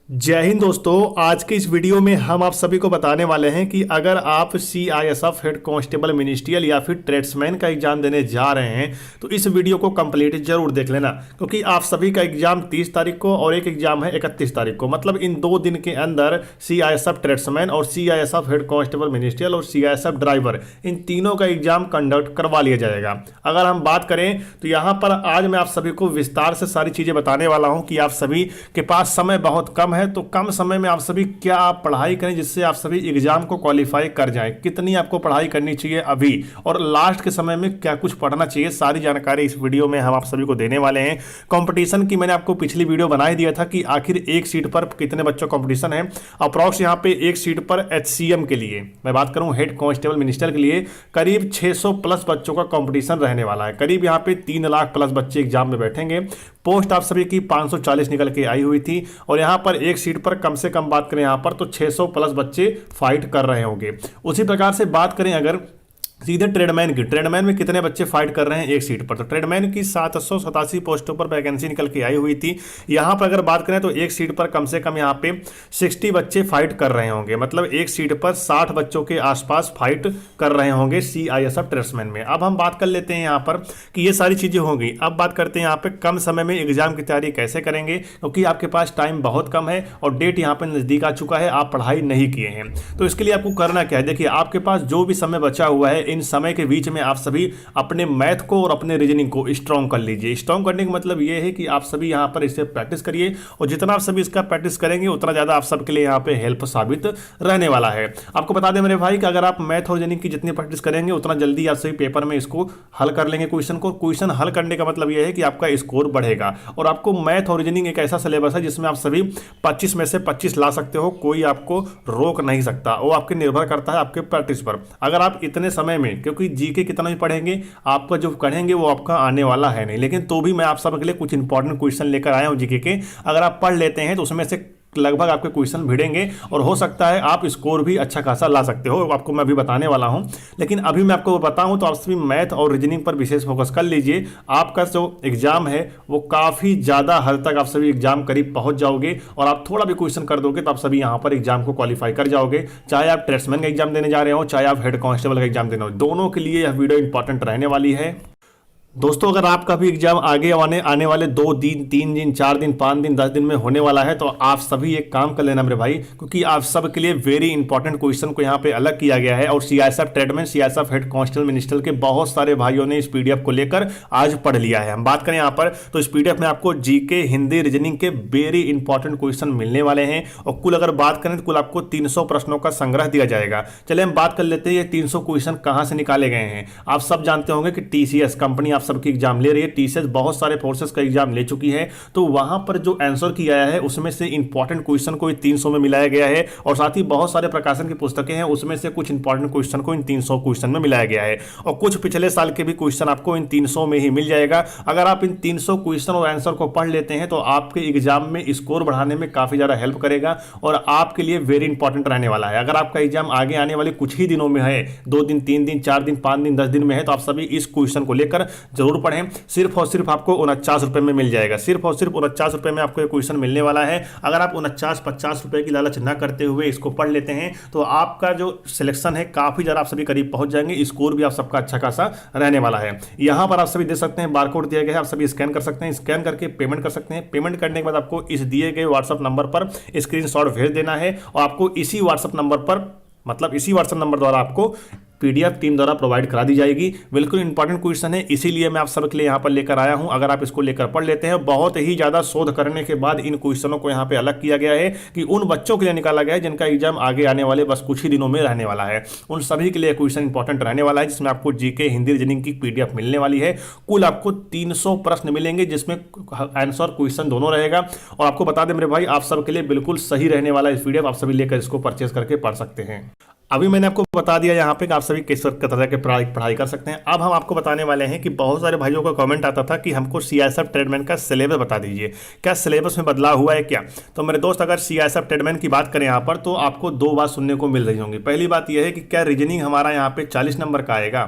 जय हिंद दोस्तों। आज की इस वीडियो में हम आप सभी को बताने वाले हैं कि अगर आप सीआईएसएफ हेड कांस्टेबल मिनिस्ट्रियल या फिर ट्रेड्समैन का एग्जाम देने जा रहे हैं तो इस वीडियो को कंप्लीट जरूर देख लेना, क्योंकि आप सभी का एग्जाम 30 तारीख को और एक एग्जाम है 31 तारीख को। मतलब इन 2 दिन के अंदर सीआईएसएफ ट्रेड्समैन और सीआईएसएफ हेड कांस्टेबल मिनिस्ट्रियल और सीआईएसएफ ड्राइवर, इन तीनों का एग्जाम कंडक्ट करवा लिया जाएगा। अगर हम बात करें तो यहाँ पर आज मैं आप सभी को विस्तार से सारी चीज़ें बताने वाला हूँ कि आप सभी के पास समय बहुत कम है, तो कम समय में आप सभी क्या आप पढ़ाई करें जिससे आप सभी एग्जाम को क्वालिफाई कर जाएं, कितनी आपको पढ़ाई करनी चाहिए अभी और लास्ट के समय में क्या कुछ पढ़ना चाहिए, सारी जानकारी इस वीडियो में हम आप सभी को देने वाले हैं। कंपटीशन की मैंने आपको पिछली वीडियो बना ही दिया था कि आखिर एक सीट पर कितने बच्चों का कंपटीशन है। अप्रॉक्स यहाँ पे एक सीट पर एचसीएम के लिए मैं बात करूं, हेड कांस्टेबल मिनिस्टर के लिए करीब 600 प्लस बच्चों का कंपटीशन रहने वाला है। करीब यहाँ पे 3 लाख प्लस बच्चे एग्जाम में बैठेंगे। पोस्ट आप सभी की 540 निकल के आई हुई थी और यहाँ पर एक सीट पर कम से कम बात करें यहाँ पर तो 600 प्लस बच्चे फाइट कर रहे होंगे। उसी प्रकार से बात करें अगर सीधे ट्रेडमैन की, ट्रेडमैन में कितने बच्चे फाइट कर रहे हैं एक सीट पर, तो ट्रेडमैन की 787 पोस्टों पर वैकेंसी निकल के आई हुई थी। यहाँ पर अगर बात करें तो एक सीट पर कम से कम यहाँ पे 60 बच्चे फाइट कर रहे होंगे। मतलब एक सीट पर 60 बच्चों के आसपास फाइट कर रहे होंगे सीआईएसएफ ट्रेड्समैन में। अब हम बात कर लेते हैं यहाँ पर कि ये सारी चीज़ें होंगी। अब बात करते हैं यहाँ पे कम समय में एग्जाम की तैयारी कैसे करेंगे, क्योंकि आपके पास टाइम बहुत कम है और डेट यहाँ पर नज़दीक आ चुका है, आप पढ़ाई नहीं किए हैं। तो इसके लिए आपको करना क्या है, देखिए आपके पास जो भी समय बचा हुआ है इन समय के बीच में आप सभी अपने मैथ को और अपने रीजनिंग को स्ट्रॉन्ग कर लीजिए। स्ट्रॉन्ग करने का मतलब ये है कि आप सभी यहाँ पर इसे प्रैक्टिस करिए और जितना आप सभी इसका प्रैक्टिस करेंगे उतना ज़्यादा आप सबके लिए यहाँ पे हेल्प साबित रहने वाला है। आपको बता दें मेरे भाई कि अगर आप मैथ और रीजनिंग की जितनी प्रैक्टिस करेंगे उतना जल्दी आप सभी पेपर में इसको हल कर लेंगे। क्वेश्चन हल करने का मतलब यह है कि आपका स्कोर बढ़ेगा और आपको मैथ और रीजनिंग एक ऐसा सिलेबस है जिसमें आप सभी 25 में से 25 ला सकते हो, कोई आपको रोक नहीं सकता। वो आपके निर्भर करता है आपके प्रैक्टिस पर। अगर आप इतने समय में, क्योंकि जीके कितना भी पढ़ेंगे आपका जो पढ़ेंगे वो आपका आने वाला है नहीं, लेकिन तो भी मैं आप सबके लिए कुछ इंपॉर्टेंट क्वेश्चन लेकर आया हूं जीके के। अगर आप पढ़ लेते हैं तो उसमें से लगभग आपके क्वेश्चन भिड़ेंगे और हो सकता है आप स्कोर भी अच्छा खासा ला सकते हो। आपको मैं अभी बताने वाला हूं, लेकिन अभी मैं आपको बताऊं तो आप सभी मैथ और रीजनिंग पर विशेष फोकस कर लीजिए। आपका जो एग्जाम है वो काफ़ी ज़्यादा हद तक आप सभी एग्जाम करीब पहुंच जाओगे और आप थोड़ा भी क्वेश्चन कर दोगे तो आप सभी यहां पर एग्जाम को क्वालिफाई कर जाओगे। चाहे आप ट्रेड्समैन का एग्जाम देने जा रहे हो, चाहे आप हेड कांस्टेबल का एग्जाम देने हो, दोनों के लिए यह वीडियो इंपॉर्टेंट रहने वाली है। दोस्तों अगर आपका भी एग्जाम आगे आने वाले 2 दिन, 3 दिन, 4 दिन, 5 दिन, 10 दिन में होने वाला है तो आप सभी एक काम कर लेना मेरे भाई, क्योंकि आप सब के लिए वेरी इंपॉर्टेंट क्वेश्चन को यहाँ पे अलग किया गया है और CISF tradesman, CISF head constable minister के बहुत सारे भाइयों ने इस पीडीएफ को लेकर आज पढ़ लिया है। हम बात करें यहाँ पर तो इस पीडीएफ में आपको जीके, हिंदी, रीजनिंग के वेरी इंपॉर्टेंट क्वेश्चन मिलने वाले हैं और कुल अगर बात करें तो कुल आपको 300 प्रश्नों का संग्रह दिया जाएगा। चलिए हम बात कर लेते हैं ये 300 क्वेश्चन कहाँ से निकाले गए हैं। आप सब जानते होंगे कि टीसीएस कंपनी आप सबकी एग्जाम ले रही है। टीसीएस बहुत सारे फोर्सेस का एग्जाम ले चुकी है, तो वहां पर जो आंसर किया गया है उसमें से इंपॉर्टेंट क्वेश्चन को 300 में मिलाया गया है और साथ ही बहुत सारे प्रकाशन की पुस्तकें हैं उसमें से कुछ इंपॉर्टेंट क्वेश्चन को इन 300 क्वेश्चन में मिलाया गया है और कुछ पिछले साल के भी क्वेश्चन आपको इन 300 में ही मिल जाएगा। अगर आप इन 300 क्वेश्चन और आंसर को पढ़ लेते हैं तो आपके एग्जाम में स्कोर बढ़ाने में काफी ज्यादा हेल्प करेगा और आपके लिए वेरी इंपॉर्टेंट रहने वाला है। अगर आपका एग्जाम आगे आने वाले कुछ ही दिनों में है, 2 दिन, 3 दिन, 4 दिन, 5 दिन, 10 दिन में है, तो आप सभी इस क्वेश्चन को लेकर जरूर पढ़ें। सिर्फ और सिर्फ आपको 49 रुपए में मिल जाएगा। सिर्फ और सिर्फ 49 रुपए में आपको ये क्वेश्चन मिलने वाला है। अगर आप 49-50 रुपए की लालच ना करते हुए इसको पढ़ लेते हैं तो आपका जो सिलेक्शन है काफी ज्यादा आप सभी करीब पहुंच जाएंगे। स्कोर भी आप सबका अच्छा खासा रहने वाला है। यहां पर आप सभी देख सकते हैं बारकोड दिया गया है, आप सभी स्कैन कर सकते हैं, स्कैन करके पेमेंट कर सकते हैं। पेमेंट करने के बाद आपको इस दिए गए व्हाट्सएप नंबर पर स्क्रीनशॉट भेज देना है और आपको इसी व्हाट्सएप नंबर पर, मतलब इसी व्हाट्सएप नंबर द्वारा आपको पीडीएफ टीम द्वारा प्रोवाइड करा दी जाएगी। बिल्कुल इंपॉर्टेंट क्वेश्चन है, इसीलिए मैं आप सबके लिए यहाँ पर लेकर आया हूँ। अगर आप इसको लेकर पढ़ लेते हैं, बहुत ही ज़्यादा शोध करने के बाद इन क्वेश्चनों को यहाँ पे अलग किया गया है कि उन बच्चों के लिए निकाला गया है जिनका एग्जाम आगे आने वाले बस कुछ ही दिनों में रहने वाला है। उन सभी के लिए क्वेश्चन इंपॉर्टेंट रहने वाला है जिसमें आपको जीके, हिंदी, रीजनिंग की पीडीएफ मिलने वाली है। कुल आपको 300 प्रश्न मिलेंगे जिसमें आंसर क्वेश्चन दोनों रहेगा और आपको बता दें मेरे भाई आप सबके लिए बिल्कुल सही रहने वाला इस पीडीएफ। आप सभी लेकर इसको परचेज करके पढ़ सकते हैं। अभी मैंने आपको बता दिया यहाँ पे कि आप सभी किस तरह के पढ़ाई कर सकते हैं। अब हम आपको बताने वाले हैं कि बहुत सारे भाइयों का कमेंट आता था कि हमको सीआईएसएफ ट्रेडमैन का सिलेबस बता दीजिए, क्या सिलेबस में बदलाव हुआ है क्या। तो मेरे दोस्त अगर सीआईएसएफ ट्रेडमैन की बात करें यहाँ पर तो आपको 2 बात सुनने को मिल रही होंगी। पहली बात यह है कि क्या रीजनिंग हमारा यहाँ पे 40 नंबर का आएगा,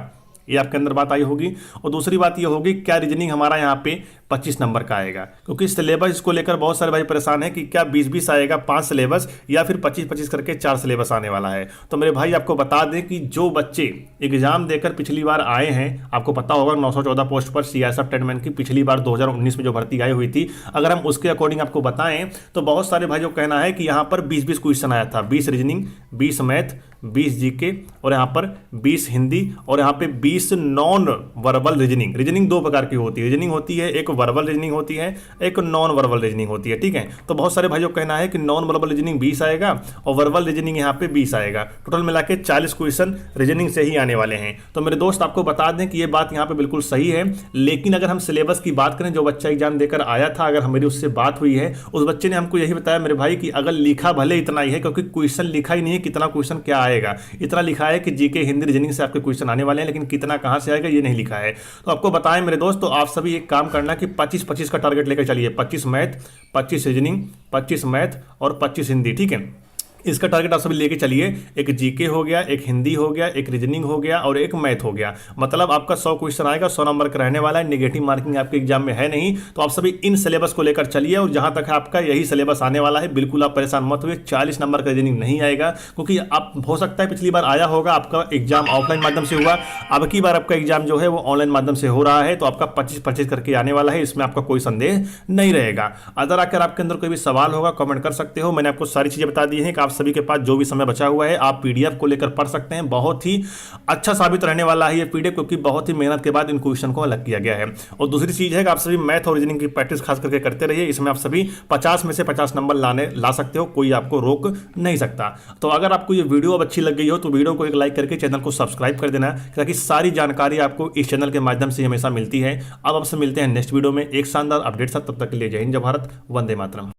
ये आपके अंदर बात आई होगी। और दूसरी बात ये होगी क्या रीजनिंग हमारा यहाँ पे 25 नंबर का आएगा, क्योंकि सिलेबस को लेकर बहुत सारे भाई परेशान है कि क्या 20-20 आएगा 5 सिलेबस या फिर 25-25 करके 4 सिलेबस आने वाला है। तो मेरे भाई आपको बता दें कि जो बच्चे एग्जाम देकर पिछली बार आए हैं, आपको पता होगा 914 पोस्ट पर सीआईएसएफ ट्रेडमैन की पिछली बार 2019 में जो भर्ती आई हुई थी, अगर हम उसके अकॉर्डिंग आपको बताएं तो बहुत सारे भाई जो कहना है कि यहाँ पर 20-20 क्वेश्चन आया था, 20 रीजनिंग, 20 मैथ, 20 जीके और यहाँ पर 20 हिंदी और यहाँ पे 20 नॉन वर्बल रीजनिंग। रीजनिंग दो प्रकार की होती है, रीजनिंग होती है एक वर्बल रीजनिंग होती है, एक नॉन वर्बल रीजनिंग होती है, ठीक है। तो बहुत सारे भाइयों का कहना है कि नॉन वर्बल रीजनिंग 20 आएगा और वर्बल रीजनिंग यहाँ पे 20 आएगा, टोटल मिला के 40 क्वेश्चन रीजनिंग से ही आने वाले हैं। तो मेरे दोस्त आपको बता दें कि ये बात यहाँ पे बिल्कुल सही है, लेकिन अगर हम सिलेबस की बात करें, जो बच्चा एग्जाम देकर आया था, अगर हमारी उससे बात हुई है, उस बच्चे ने हमको यही बताया मेरे भाई कि अगर लिखा भले इतना ही है, क्योंकि क्वेश्चन लिखा ही नहीं है कितना क्वेश्चन क्या आएगा, इतना लिखा है कि जीके हिंदी रीजनिंग से आपके क्वेश्चन आने वाले हैं, लेकिन कितना कहां से आएगा ये नहीं लिखा है। तो आपको बताएं मेरे दोस्त, तो आप सभी एक काम करना कि 25-25 का टारगेट लेकर चलिए, 25 मैथ, 25 रीजनिंग, 25 मैथ और 25 हिंदी, ठीक है। इसका टारगेट आप सभी लेके चलिए। एक जीके हो गया, एक हिंदी हो गया, एक रीजनिंग हो गया और एक मैथ हो गया। मतलब आपका 100 क्वेश्चन आएगा, 100 नंबर का रहने वाला है, नेगेटिव मार्किंग आपके एग्जाम में है नहीं। तो आप सभी इन सिलेबस को लेकर चलिए और जहां तक है आपका यही सिलेबस आने वाला है, बिल्कुल आप परेशान मत हुए। 40 नंबर का रीजनिंग नहीं आएगा, क्योंकि आप हो सकता है पिछली बार आया होगा, आपका एग्जाम ऑफलाइन माध्यम से हुआ, अब की बार आपका एग्जाम जो है वो ऑनलाइन माध्यम से हो रहा है, तो आपका 25-25 करके आने वाला है, इसमें आपका कोई संदेह नहीं रहेगा। अगर आकर आपके अंदर कोई भी सवाल होगा कमेंट कर सकते हो। मैंने आपको सारी चीजें बता दी हैं कि आप सभी के पास जो भी समय बचा हुआ है आप पीडीएफ को लेकर पढ़ सकते हैं। बहुत ही अच्छा साबित रहने वाला है ये पीडीएफ, क्योंकि बहुत ही मेहनत के बाद इन क्वेश्चन को अलग किया गया है। और दूसरी चीज है कि आप सभी मैथ और रीजनिंग की प्रैक्टिस खास करके करते रहिए, इसमें आप सभी 50 में से 50 नंबर ला सकते हो, कोई आपको रोक नहीं सकता। तो अगर आपको ये वीडियो अब अच्छी लग गई हो तो वीडियो को एक लाइक करके चैनल को सब्सक्राइब कर देना, ताकि सारी जानकारी आपको इस चैनल के माध्यम से हमेशा मिलती है। अब आपसे मिलते हैं नेक्स्ट वीडियो में एक शानदार अपडेट साथ, तब तक के लिए जय हिंद, जय भारत, वंदे मातरम।